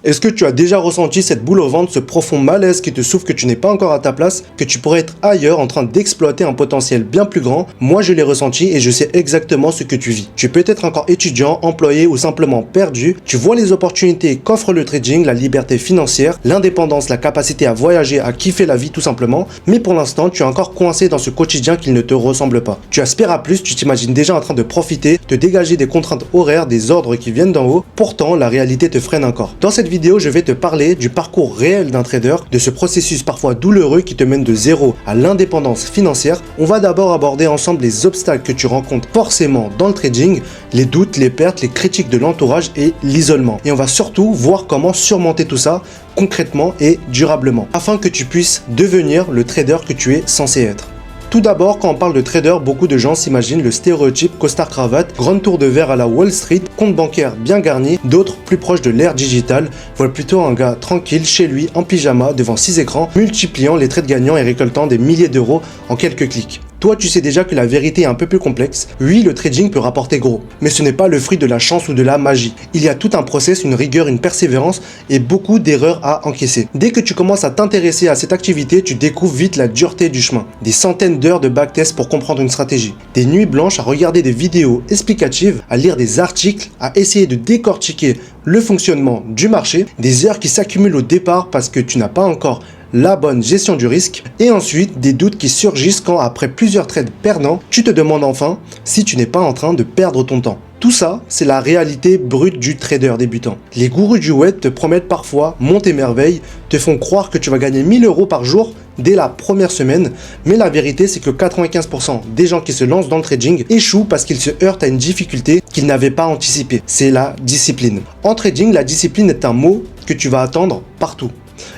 Est-ce que tu as déjà ressenti cette boule au ventre, ce profond malaise qui te souffle que tu n'es pas encore à ta place, que tu pourrais être ailleurs en train d'exploiter un potentiel bien plus grand? Moi je l'ai ressenti et je sais exactement ce que tu vis. Tu peux être encore étudiant, employé ou simplement perdu. Tu vois les opportunités qu'offre le trading, la liberté financière, l'indépendance, la capacité à voyager, à kiffer la vie tout simplement. Mais pour l'instant tu es encore coincé dans ce quotidien qui ne te ressemble pas. Tu aspires à plus, tu t'imagines déjà en train de profiter, de dégager des contraintes horaires, des ordres qui viennent d'en haut. Pourtant la réalité te freine encore. Dans cette vidéo, je vais te parler du parcours réel d'un trader, de ce processus parfois douloureux qui te mène de zéro à l'indépendance financière. On va d'abord aborder ensemble les obstacles que tu rencontres forcément dans le trading, les doutes, les pertes, les critiques de l'entourage et l'isolement. Et on va surtout voir comment surmonter tout ça concrètement et durablement, afin que tu puisses devenir le trader que tu es censé être. Tout d'abord, quand on parle de trader, beaucoup de gens s'imaginent le stéréotype costard-cravate, grande tour de verre à la Wall Street, compte bancaire bien garni. D'autres, plus proches de l'ère digitale, voient plutôt un gars tranquille chez lui en pyjama devant 6 écrans, multipliant les trades gagnants et récoltant des milliers d'euros en quelques clics. Toi, tu sais déjà que la vérité est un peu plus complexe. Oui, le trading peut rapporter gros, mais ce n'est pas le fruit de la chance ou de la magie. Il y a tout un process, une rigueur, une persévérance et beaucoup d'erreurs à encaisser. Dès que tu commences à t'intéresser à cette activité, tu découvres vite la dureté du chemin. Des centaines d'heures de backtest pour comprendre une stratégie. Des nuits blanches à regarder des vidéos explicatives, à lire des articles, à essayer de décortiquer le fonctionnement du marché. Des heures qui s'accumulent au départ parce que tu n'as pas encore la bonne gestion du risque, et ensuite des doutes qui surgissent quand après plusieurs trades perdants, tu te demandes enfin si tu n'es pas en train de perdre ton temps. Tout ça, c'est la réalité brute du trader débutant. Les gourous du web te promettent parfois monts et merveilles, te font croire que tu vas gagner 1000 € par jour dès la première semaine, mais la vérité c'est que 95% des gens qui se lancent dans le trading échouent parce qu'ils se heurtent à une difficulté qu'ils n'avaient pas anticipée. C'est la discipline. En trading, la discipline est un mot que tu vas attendre partout.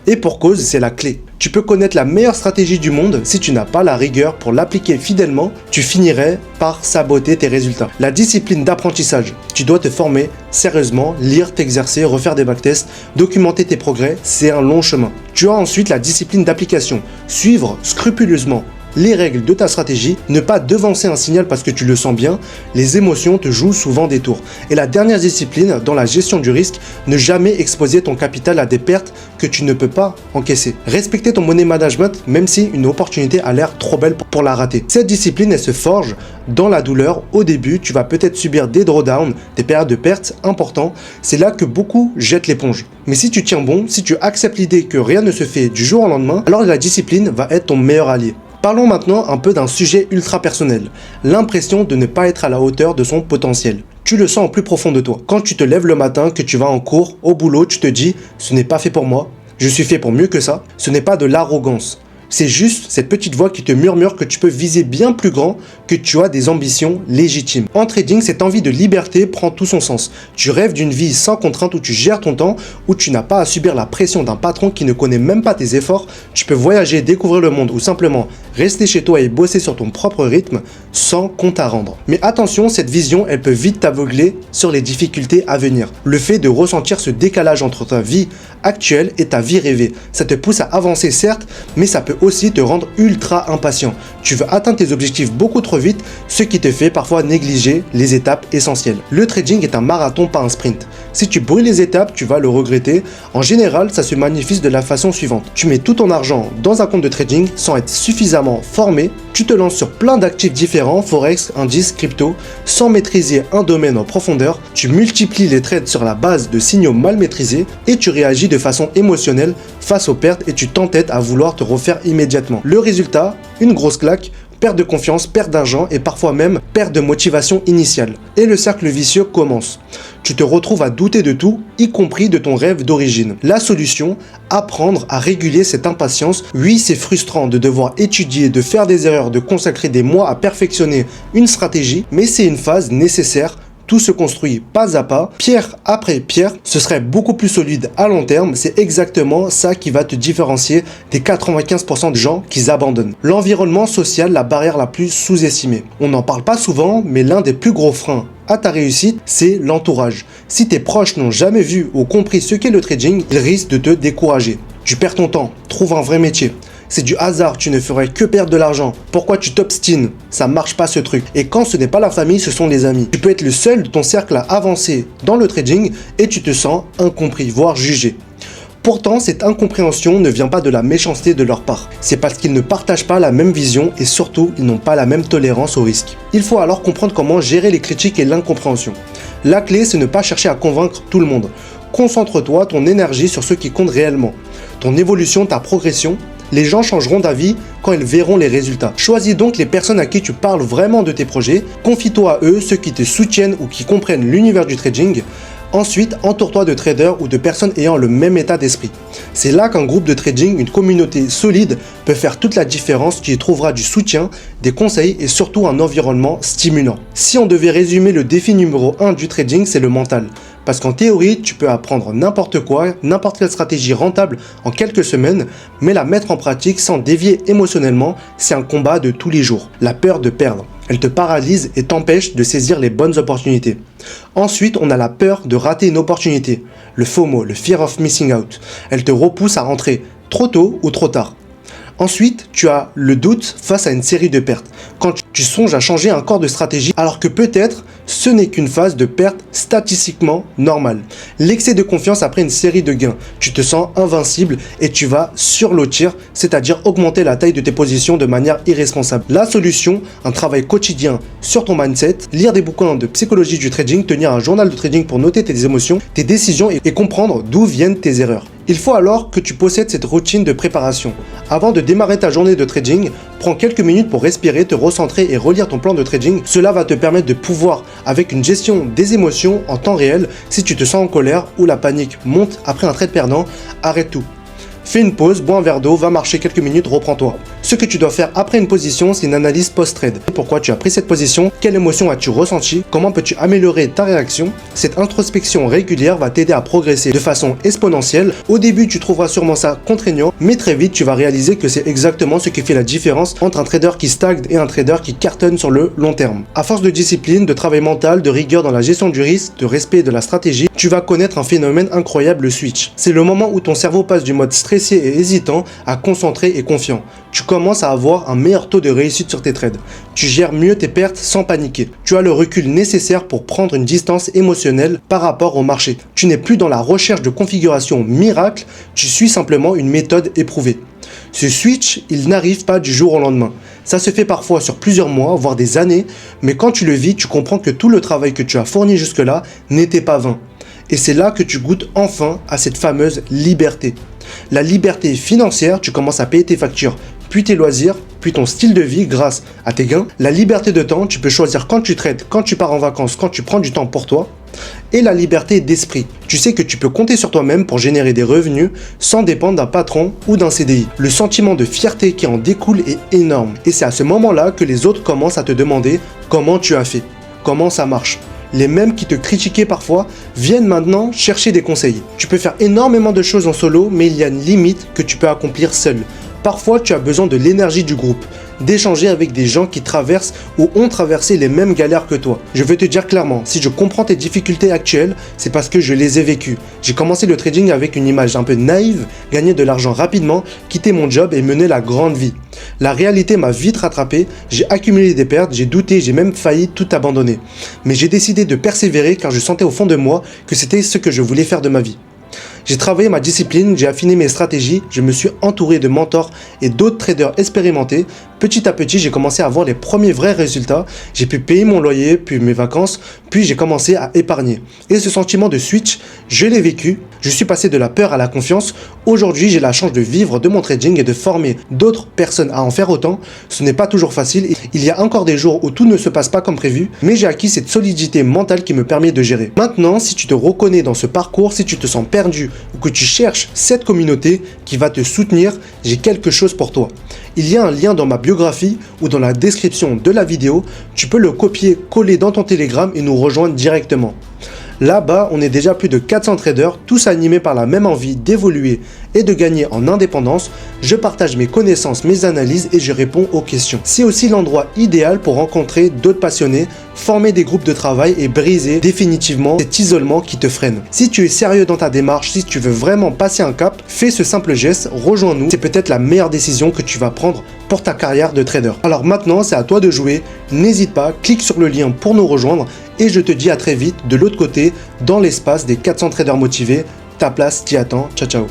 Et pour cause, c'est la clé. Tu peux connaître la meilleure stratégie du monde, si tu n'as pas la rigueur pour l'appliquer fidèlement, tu finirais par saboter tes résultats. La discipline d'apprentissage, tu dois te former sérieusement, lire, t'exercer, refaire des backtests, documenter tes progrès, c'est un long chemin. Tu as ensuite la discipline d'application, suivre scrupuleusement les règles de ta stratégie, ne pas devancer un signal parce que tu le sens bien, les émotions te jouent souvent des tours. Et la dernière discipline, dans la gestion du risque, ne jamais exposer ton capital à des pertes que tu ne peux pas encaisser. Respecter ton money management, même si une opportunité a l'air trop belle pour la rater. Cette discipline, elle se forge dans la douleur. Au début, tu vas peut-être subir des drawdowns, des périodes de pertes importantes. C'est là que beaucoup jettent l'éponge. Mais si tu tiens bon, si tu acceptes l'idée que rien ne se fait du jour au lendemain, alors la discipline va être ton meilleur allié. Parlons maintenant un peu d'un sujet ultra personnel, l'impression de ne pas être à la hauteur de son potentiel. Tu le sens au plus profond de toi. Quand tu te lèves le matin, que tu vas en cours, au boulot, tu te dis « ce n'est pas fait pour moi, je suis fait pour mieux que ça ». Ce n'est pas de l'arrogance. C'est juste cette petite voix qui te murmure que tu peux viser bien plus grand, que tu as des ambitions légitimes. En trading, cette envie de liberté prend tout son sens. Tu rêves d'une vie sans contrainte où tu gères ton temps, où tu n'as pas à subir la pression d'un patron qui ne connaît même pas tes efforts. Tu peux voyager, découvrir le monde ou simplement rester chez toi et bosser sur ton propre rythme sans compte à rendre. Mais attention, cette vision, elle peut vite t'aveugler sur les difficultés à venir. Le fait de ressentir ce décalage entre ta vie actuelle et ta vie rêvée, ça te pousse à avancer certes, mais ça peut aussi te rendre ultra impatient. Tu veux atteindre tes objectifs beaucoup trop vite, ce qui te fait parfois négliger les étapes essentielles. Le trading est un marathon, pas un sprint. Si tu brûles les étapes, tu vas le regretter. En général, ça se manifeste de la façon suivante. Tu mets tout ton argent dans un compte de trading sans être suffisamment formé. Tu te lances sur plein d'actifs différents, forex, indices, crypto, sans maîtriser un domaine en profondeur. Tu multiplies les trades sur la base de signaux mal maîtrisés et tu réagis de façon émotionnelle face aux pertes et tu t'entêtes à vouloir te refaire immédiatement. Le résultat, une grosse claque, perte de confiance, perte d'argent et parfois même perte de motivation initiale. Et le cercle vicieux commence. Tu te retrouves à douter de tout, y compris de ton rêve d'origine. La solution, apprendre à réguler cette impatience. Oui, c'est frustrant de devoir étudier, de faire des erreurs, de consacrer des mois à perfectionner une stratégie, mais c'est une phase nécessaire. Tout se construit pas à pas, pierre après pierre. Ce serait beaucoup plus solide à long terme. C'est exactement ça qui va te différencier des 95% de gens qui abandonnent. L'environnement social, la barrière la plus sous-estimée. On n'en parle pas souvent, mais l'un des plus gros freins à ta réussite, c'est l'entourage. Si tes proches n'ont jamais vu ou compris ce qu'est le trading, ils risquent de te décourager. Tu perds ton temps, trouve un vrai métier. c'est du hasard, tu ne ferais que perdre de l'argent. Pourquoi tu t'obstines? Ça marche pas ce truc. Et quand ce n'est pas la famille, ce sont les amis. Tu peux être le seul de ton cercle à avancer dans le trading et tu te sens incompris, voire jugé. Pourtant, cette incompréhension ne vient pas de la méchanceté de leur part. C'est parce qu'ils ne partagent pas la même vision et surtout, ils n'ont pas la même tolérance au risque. Il faut alors comprendre comment gérer les critiques et l'incompréhension. La clé, c'est ne pas chercher à convaincre tout le monde. Concentre-toi ton énergie sur ce qui compte réellement. Ton évolution, ta progression. Les gens changeront d'avis quand ils verront les résultats. Choisis donc les personnes à qui tu parles vraiment de tes projets. Confie-toi à eux, ceux qui te soutiennent ou qui comprennent l'univers du trading. Ensuite, entoure-toi de traders ou de personnes ayant le même état d'esprit. C'est là qu'un groupe de trading, une communauté solide, peut faire toute la différence. Tu y trouveras du soutien, des conseils et surtout un environnement stimulant. Si on devait résumer le défi numéro 1 du trading, c'est le mental. Parce qu'en théorie, tu peux apprendre n'importe quoi, n'importe quelle stratégie rentable en quelques semaines, mais la mettre en pratique sans dévier émotionnellement, c'est un combat de tous les jours. La peur de perdre. Elle te paralyse et t'empêche de saisir les bonnes opportunités. Ensuite, on a la peur de rater une opportunité. Le FOMO, le Fear of Missing Out. Elle te repousse à rentrer trop tôt ou trop tard. Ensuite, tu as le doute face à une série de pertes. Quand tu songes à changer encore de stratégie, alors que peut-être ce n'est qu'une phase de perte statistiquement normale. L'excès de confiance après une série de gains. Tu te sens invincible et tu vas surlotir, c'est-à-dire augmenter la taille de tes positions de manière irresponsable. La solution, un travail quotidien sur ton mindset, lire des bouquins de psychologie du trading, tenir un journal de trading pour noter tes émotions, tes décisions et comprendre d'où viennent tes erreurs. Il faut alors que tu possèdes cette routine de préparation. Avant de démarrer ta journée de trading, prends quelques minutes pour respirer, te recentrer et relire ton plan de trading. Cela va te permettre de pouvoir, avec une gestion des émotions en temps réel, si tu te sens en colère ou la panique monte après un trade perdant, arrête tout. Fais une pause, bois un verre d'eau, va marcher quelques minutes, reprends-toi. Ce que tu dois faire après une position, c'est une analyse post-trade. Pourquoi tu as pris cette position? Quelle émotion as-tu ressenti? Comment peux-tu améliorer ta réaction? Cette introspection régulière va t'aider à progresser de façon exponentielle. Au début, tu trouveras sûrement ça contraignant, mais très vite, tu vas réaliser que c'est exactement ce qui fait la différence entre un trader qui stagne et un trader qui cartonne sur le long terme. À force de discipline, de travail mental, de rigueur dans la gestion du risque, de respect de la stratégie, tu vas connaître un phénomène incroyable, le switch. C'est le moment où ton cerveau passe du mode stressé et hésitant à concentré et confiant. Tu commences à avoir un meilleur taux de réussite sur tes trades. Tu gères mieux tes pertes sans paniquer. Tu as le recul nécessaire pour prendre une distance émotionnelle par rapport au marché. Tu n'es plus dans la recherche de configuration miracle, tu suis simplement une méthode éprouvée. Ce switch, il n'arrive pas du jour au lendemain. Ça se fait parfois sur plusieurs mois, voire des années, mais quand tu le vis, tu comprends que tout le travail que tu as fourni jusque-là n'était pas vain. Et c'est là que tu goûtes enfin à cette fameuse liberté. La liberté financière, tu commences à payer tes factures, puis tes loisirs, puis ton style de vie grâce à tes gains. La liberté de temps, tu peux choisir quand tu trades, quand tu pars en vacances, quand tu prends du temps pour toi. Et la liberté d'esprit. Tu sais que tu peux compter sur toi-même pour générer des revenus sans dépendre d'un patron ou d'un CDI. Le sentiment de fierté qui en découle est énorme. Et c'est à ce moment-là que les autres commencent à te demander comment tu as fait, comment ça marche. Les mêmes qui te critiquaient parfois viennent maintenant chercher des conseils. Tu peux faire énormément de choses en solo, mais il y a une limite que tu peux accomplir seul. Parfois, tu as besoin de l'énergie du groupe, d'échanger avec des gens qui traversent ou ont traversé les mêmes galères que toi. Je veux te dire clairement, si je comprends tes difficultés actuelles, c'est parce que je les ai vécues. J'ai commencé le trading avec une image un peu naïve, gagner de l'argent rapidement, quitter mon job et mener la grande vie. La réalité m'a vite rattrapé, j'ai accumulé des pertes, j'ai douté, j'ai même failli tout abandonner. Mais j'ai décidé de persévérer car je sentais au fond de moi que c'était ce que je voulais faire de ma vie. J'ai travaillé ma discipline, j'ai affiné mes stratégies, je me suis entouré de mentors et d'autres traders expérimentés. Petit à petit, j'ai commencé à avoir les premiers vrais résultats. J'ai pu payer mon loyer, puis mes vacances, puis j'ai commencé à épargner. Et ce sentiment de switch, je l'ai vécu. Je suis passé de la peur à la confiance. Aujourd'hui, j'ai la chance de vivre de mon trading et de former d'autres personnes à en faire autant. Ce n'est pas toujours facile. Il y a encore des jours où tout ne se passe pas comme prévu, mais j'ai acquis cette solidité mentale qui me permet de gérer. Maintenant, si tu te reconnais dans ce parcours, si tu te sens perdu ou que tu cherches cette communauté qui va te soutenir, j'ai quelque chose pour toi. Il y a un lien dans ma biographie ou dans la description de la vidéo. Tu peux le copier, coller dans ton Telegram et nous rejoindre directement. Là-bas, on est déjà plus de 400 traders, tous animés par la même envie d'évoluer et de gagner en indépendance. Je partage mes connaissances, mes analyses et je réponds aux questions. C'est aussi l'endroit idéal pour rencontrer d'autres passionnés, former des groupes de travail et briser définitivement cet isolement qui te freine. Si tu es sérieux dans ta démarche, si tu veux vraiment passer un cap, fais ce simple geste, rejoins-nous. C'est peut-être la meilleure décision que tu vas prendre pour ta carrière de trader. Alors maintenant, c'est à toi de jouer. N'hésite pas, clique sur le lien pour nous rejoindre et je te dis à très vite de l'autre côté, dans l'espace des 400 traders motivés. Ta place t'y attend. Ciao, ciao.